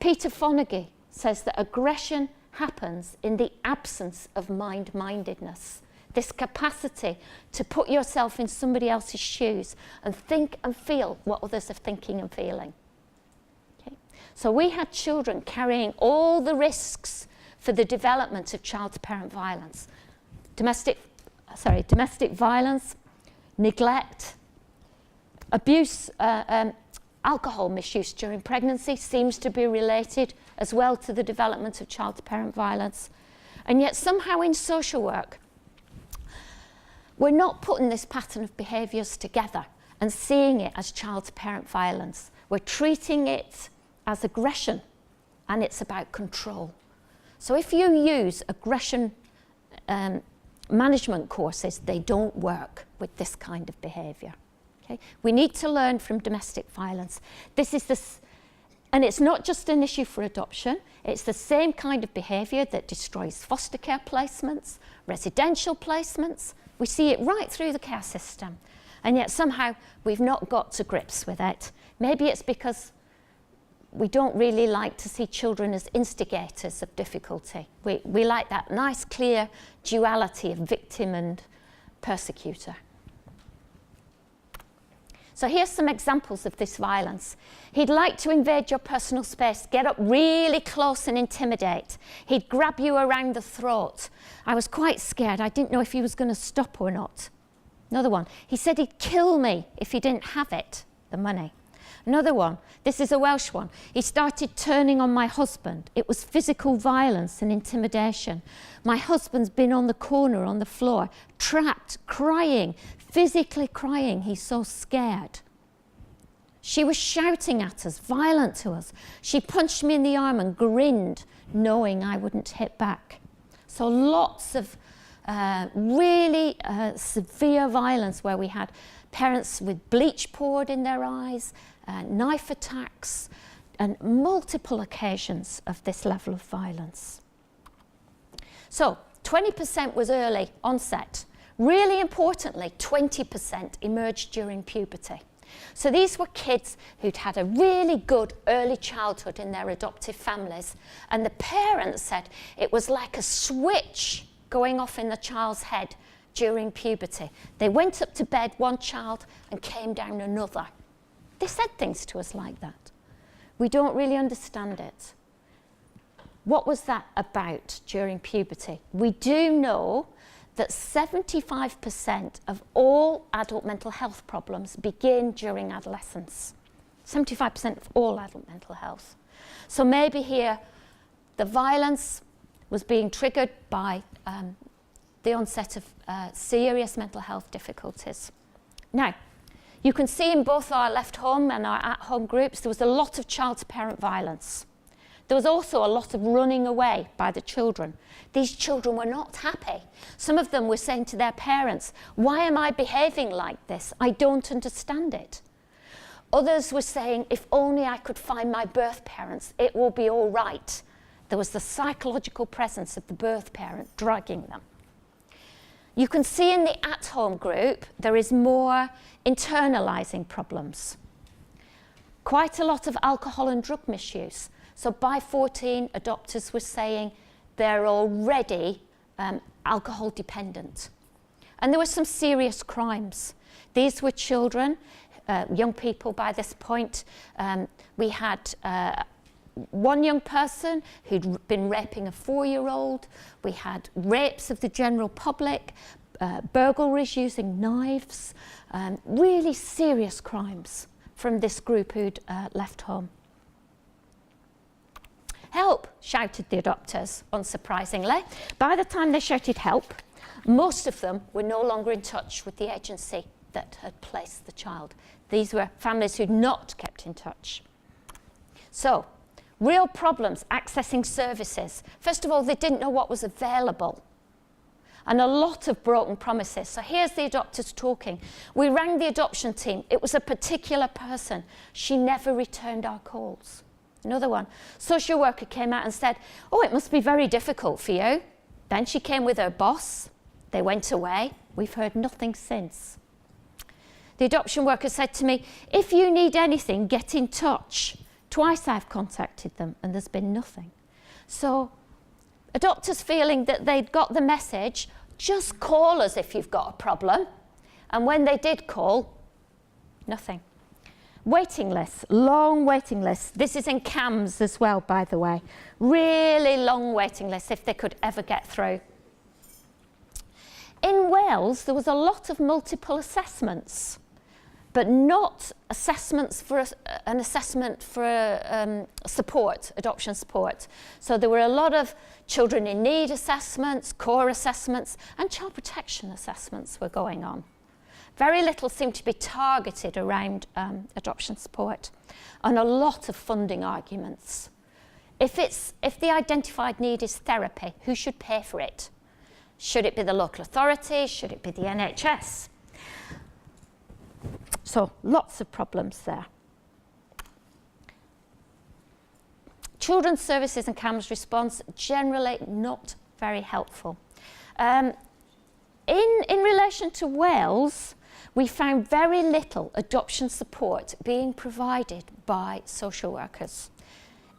Peter Fonagy says that aggression happens in the absence of mind-mindedness, this capacity to put yourself in somebody else's shoes and think and feel what others are thinking and feeling. Okay? So we had children carrying all the risks for the development of child-to-parent violence. Domestic violence, neglect, abuse, Alcohol misuse during pregnancy seems to be related as well to the development of child-to-parent violence. And yet somehow in social work, we're not putting this pattern of behaviours together and seeing it as child-to-parent violence. We're treating it as aggression, and it's about control. So if you use aggression management courses, they don't work with this kind of behaviour. Okay? We need to learn from domestic violence. And it's not just an issue for adoption, it's the same kind of behaviour that destroys foster care placements, residential placements. We see it right through the care system. And yet somehow we've not got to grips with it. Maybe it's because we don't really like to see children as instigators of difficulty. We like that nice, clear duality of victim and persecutor. So here's some examples of this violence. He'd like to invade your personal space, get up really close and intimidate. He'd grab you around the throat. I was quite scared. I didn't know if he was going to stop or not. Another one. He said he'd kill me if he didn't have it, the money. Another one. This is a Welsh one. He started turning on my husband. It was physical violence and intimidation. My husband's been on the corner on the floor, trapped, crying, physically crying. He's so scared. She was shouting at us, violent to us. She punched me in the arm and grinned, knowing I wouldn't hit back. So lots of really severe violence where we had parents with bleach poured in their eyes, knife attacks, and multiple occasions of this level of violence. So 20% was early onset. Really importantly, 20% emerged during puberty. So these were kids who'd had a really good early childhood in their adoptive families, and the parents said it was like a switch going off in the child's head during puberty. They went up to bed, one child, and came down another. They said things to us like that. We don't really understand it. What was that about during puberty? We do know that 75% of all adult mental health problems begin during adolescence. 75% of all adult mental health. So maybe here the violence was being triggered by the onset of serious mental health difficulties. Now, you can see in both our left home and our at-home groups, there was a lot of child-to-parent violence. There was also a lot of running away by the children. These children were not happy. Some of them were saying to their parents, "Why am I behaving like this? I don't understand it." Others were saying, "If only I could find my birth parents, it will be all right." There was the psychological presence of the birth parent dragging them. You can see in the at-home group, there is more internalising problems. Quite a lot of alcohol and drug misuse. So by 14, adopters were saying they're already alcohol dependent. And there were some serious crimes. These were children, young people by this point. We had one young person who'd been raping a 4-year-old. We had rapes of the general public, burglaries using knives, really serious crimes from this group who'd left home. "Help," shouted the adopters, unsurprisingly. By the time they shouted help, most of them were no longer in touch with the agency that had placed the child. These were families who'd not kept in touch. So, real problems accessing services. First of all, they didn't know what was available. And a lot of broken promises. So here's the adopters talking. "We rang the adoption team. It was a particular person. She never returned our calls." Another one. "Social worker came out and said, 'Oh, it must be very difficult for you.' Then she came with her boss. They went away. We've heard nothing since." The adoption worker said to me, "If you need anything, get in touch." Twice I've contacted them and there's been nothing. So adopters feeling that they'd got the message, "Just call us if you've got a problem." And when they did call, nothing. Waiting lists, long waiting lists. This is in CAMS as well, by the way. Really long waiting lists if they could ever get through. In Wales, there was a lot of multiple assessments. but not assessments for an assessment for support, adoption support. So there were a lot of children in need assessments, core assessments, and child protection assessments were going on. Very little seemed to be targeted around adoption support, and a lot of funding arguments. If the identified need is therapy, who should pay for it? Should it be the local authority? Should it be the NHS? So lots of problems there. Children's Services and CAMHS response, generally not very helpful. In relation to Wales, we found very little adoption support being provided by social workers.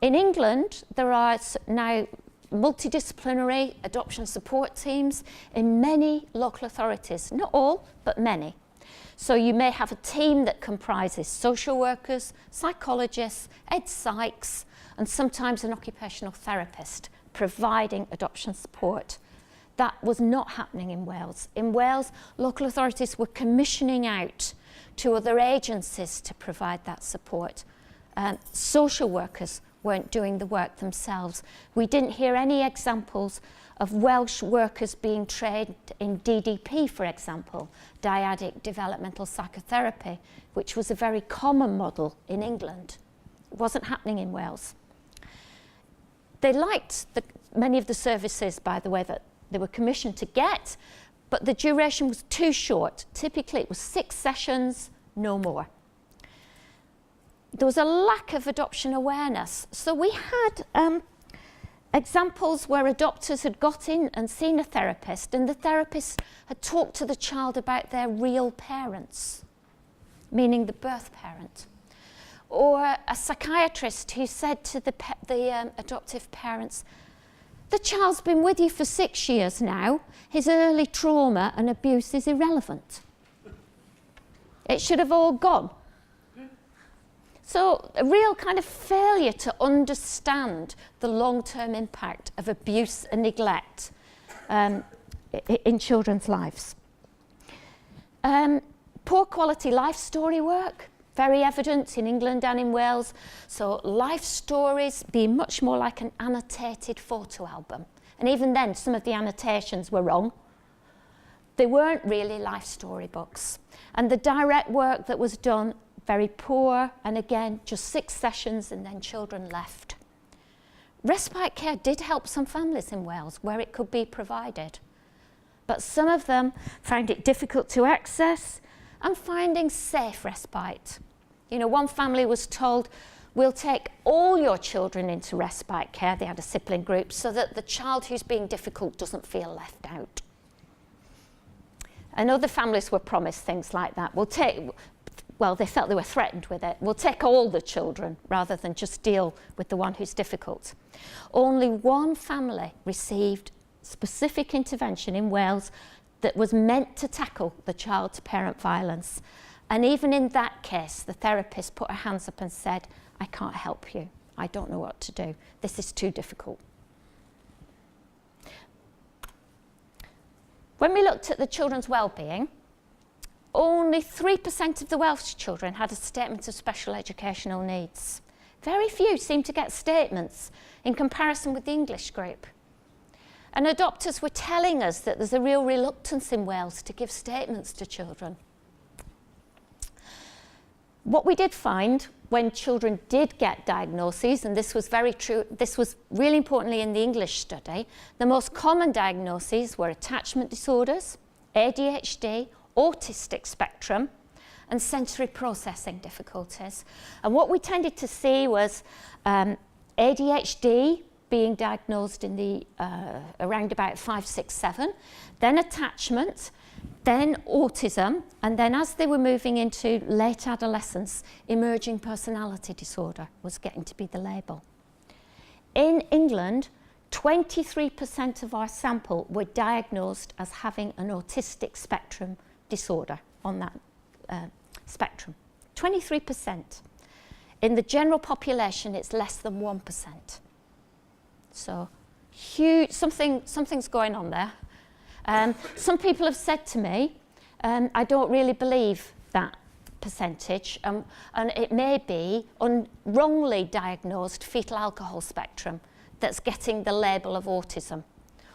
In England, there are now multidisciplinary adoption support teams in many local authorities, not all, but many. So you may have a team that comprises social workers, psychologists, ed psychs, and sometimes an occupational therapist providing adoption support. That was not happening in Wales. In Wales, local authorities were commissioning out to other agencies to provide that support. Social workers weren't doing the work themselves. We didn't hear any examples of Welsh workers being trained in DDP, for example, dyadic developmental psychotherapy, which was a very common model in England. It wasn't happening in Wales. They liked many of the services, by the way, that they were commissioned to get, but the duration was too short. Typically it was 6 sessions, no more. There was a lack of adoption awareness. So we had examples where adopters had got in and seen a therapist, and the therapist had talked to the child about their real parents, meaning the birth parent. Or a psychiatrist who said to the adoptive parents, the child's been with you for 6 years now. His early trauma and abuse is irrelevant. It should have all gone. So a real kind of failure to understand the long-term impact of abuse and neglect in children's lives. Poor quality life story work, very evident in England and in Wales. So life stories being much more like an annotated photo album. And even then, some of the annotations were wrong. They weren't really life story books. And the direct work that was done, very poor, and again, just 6 sessions and then children left. Respite care did help some families in Wales where it could be provided. But some of them found it difficult to access and finding safe respite. You know, one family was told, we'll take all your children into respite care. They had a sibling group so that the child who's being difficult doesn't feel left out. And other families were promised things like that. Well, they felt they were threatened with it. We'll take all the children rather than just deal with the one who's difficult. Only one family received specific intervention in Wales that was meant to tackle the child-to-parent violence. And even in that case, the therapist put her hands up and said, I can't help you. I don't know what to do. This is too difficult. When we looked at the children's well-being, only 3% of the Welsh children had a statement of special educational needs. Very few seemed to get statements in comparison with the English group. And adopters were telling us that there's a real reluctance in Wales to give statements to children. What we did find when children did get diagnoses, and this was very true, this was really importantly in the English study, the most common diagnoses were attachment disorders, ADHD, autistic spectrum, and sensory processing difficulties. And what we tended to see was ADHD being diagnosed in the around about 5, 6, 7, then attachment, then autism, and then as they were moving into late adolescence, emerging personality disorder was getting to be the label. In England, 23% of our sample were diagnosed as having an autistic spectrum disorder on that spectrum. 23%. In the general population, it's less than 1%. So huge, something's going on there. Some people have said to me, I don't really believe that percentage, and it may be wrongly diagnosed fetal alcohol spectrum that's getting the label of autism.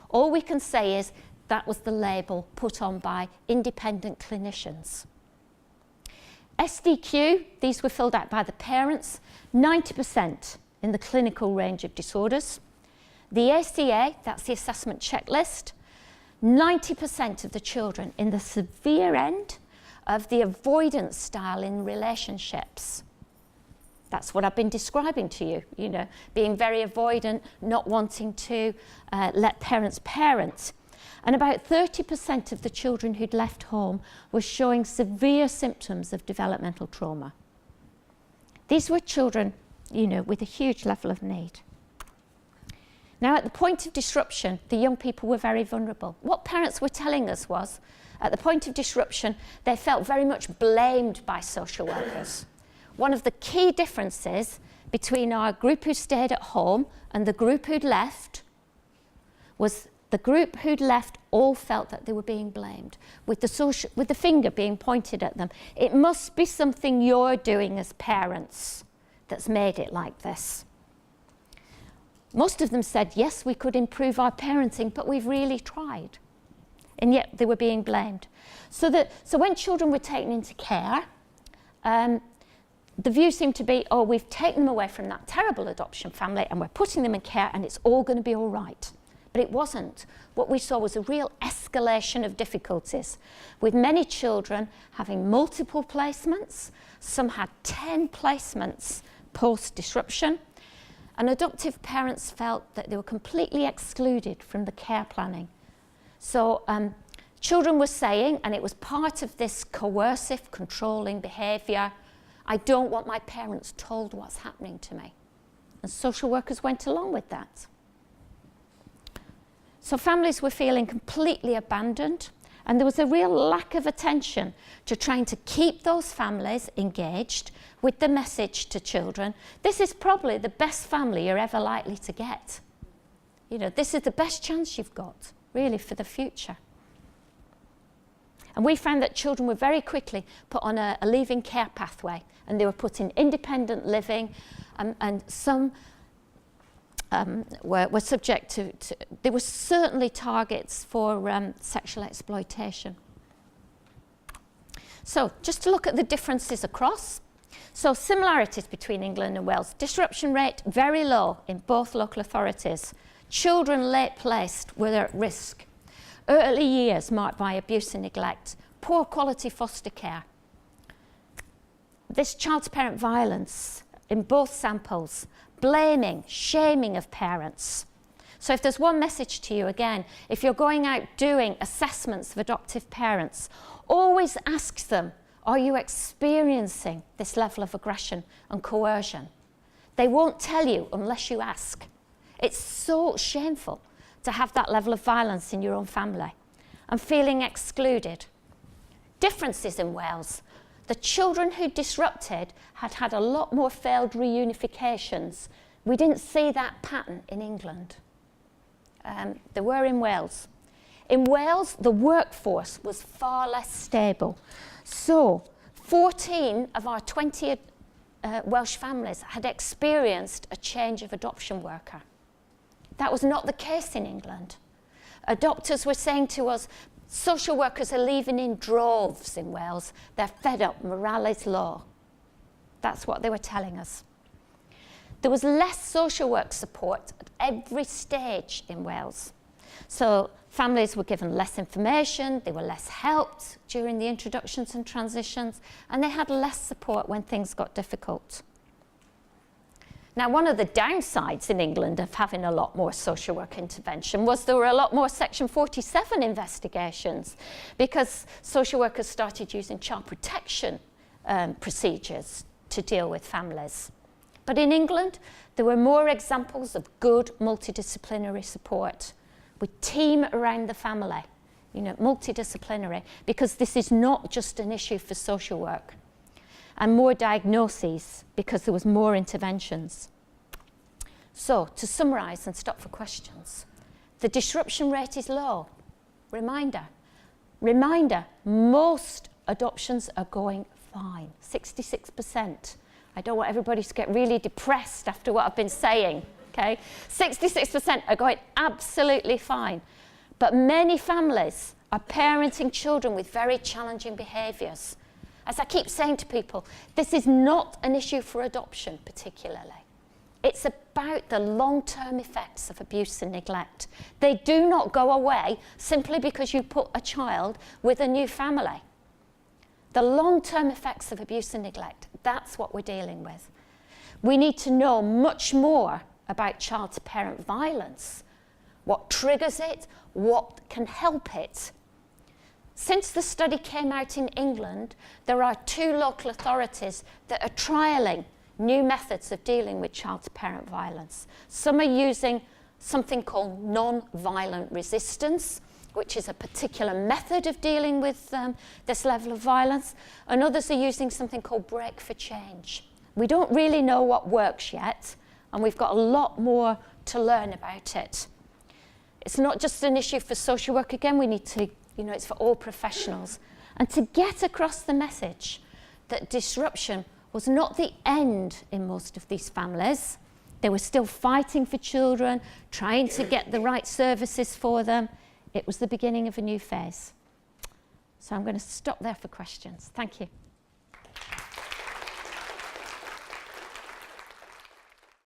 All we can say is that was the label put on by independent clinicians. SDQ, these were filled out by the parents, 90% in the clinical range of disorders. The ACA, that's the assessment checklist, 90% of the children in the severe end of the avoidance style in relationships. That's what I've been describing to you, you know, being very avoidant, not wanting to let parents parent. And about 30% of the children who'd left home were showing severe symptoms of developmental trauma. These were children, you know, with a huge level of need. Now, at the point of disruption, the young people were very vulnerable. What parents were telling us was, at the point of disruption, they felt very much blamed by social workers. One of the key differences between our group who stayed at home and the group who'd left was the group who'd left all felt that they were being blamed, with the finger being pointed at them. It must be something you're doing as parents that's made it like this. Most of them said, yes, we could improve our parenting, but we've really tried. And yet they were being blamed. So when children were taken into care, the view seemed to be, oh, we've taken them away from that terrible adoption family and we're putting them in care and it's all going to be all right. But it wasn't. What we saw was a real escalation of difficulties, with many children having multiple placements. Some had 10 placements post-disruption. And adoptive parents felt that they were completely excluded from the care planning. So children were saying, and it was part of this coercive, controlling behaviour, I don't want my parents told what's happening to me. And social workers went along with that. So families were feeling completely abandoned, and there was a real lack of attention to trying to keep those families engaged with the message to children, this is probably the best family you're ever likely to get. You know, this is the best chance you've got, really, for the future. And we found that children were very quickly put on a leaving care pathway, and they were put in independent living, and some were subject to, there were certainly targets for sexual exploitation. So just to look at the differences across. So similarities between England and Wales. Disruption rate very low in both local authorities. Children late placed were at risk. Early years marked by abuse and neglect. Poor quality foster care. This child-to-parent violence in both samples. Blaming, shaming of parents. So if there's one message to you, again, if you're going out doing assessments of adoptive parents, always ask them, are you experiencing this level of aggression and coercion? They won't tell you unless you ask. It's so shameful to have that level of violence in your own family and feeling excluded. Differences in Wales. The children who disrupted had had a lot more failed reunifications. We didn't see that pattern in England. There were in Wales. In Wales, the workforce was far less stable. So 14 of our 20 Welsh families had experienced a change of adoption worker. That was not the case in England. Adopters were saying to us, social workers are leaving in droves in Wales. They're fed up, morale is low. That's what they were telling us. There was less social work support at every stage in Wales. So families were given less information, they were less helped during the introductions and transitions, and they had less support when things got difficult. Now, one of the downsides in England of having a lot more social work intervention was there were a lot more Section 47 investigations, because social workers started using child protection procedures to deal with families. But in England, there were more examples of good multidisciplinary support with team around the family, you know, multidisciplinary, because this is not just an issue for social work. And more diagnoses, because there was more interventions. So, to summarise and stop for questions, the disruption rate is low. Reminder, most adoptions are going fine. 66%. I don't want everybody to get really depressed after what I've been saying, okay? 66% are going absolutely fine. But many families are parenting children with very challenging behaviours. As I keep saying to people, this is not an issue for adoption particularly. It's about the long-term effects of abuse and neglect. They do not go away simply because you put a child with a new family. The long-term effects of abuse and neglect, that's what we're dealing with. We need to know much more about child-to-parent violence, what triggers it, what can help it. Since the study came out in England, there are 2 local authorities that are trialling new methods of dealing with child-to-parent violence. Some are using something called non-violent resistance, which is a particular method of dealing with this level of violence, and others are using something called break for change. We don't really know what works yet, and we've got a lot more to learn about it. It's not just an issue for social work. Again, we need to, it's for all professionals. And to get across the message that disruption was not the end in most of these families. They were still fighting for children, trying to get the right services for them. It was the beginning of a new phase. So I'm going to stop there for questions. Thank you.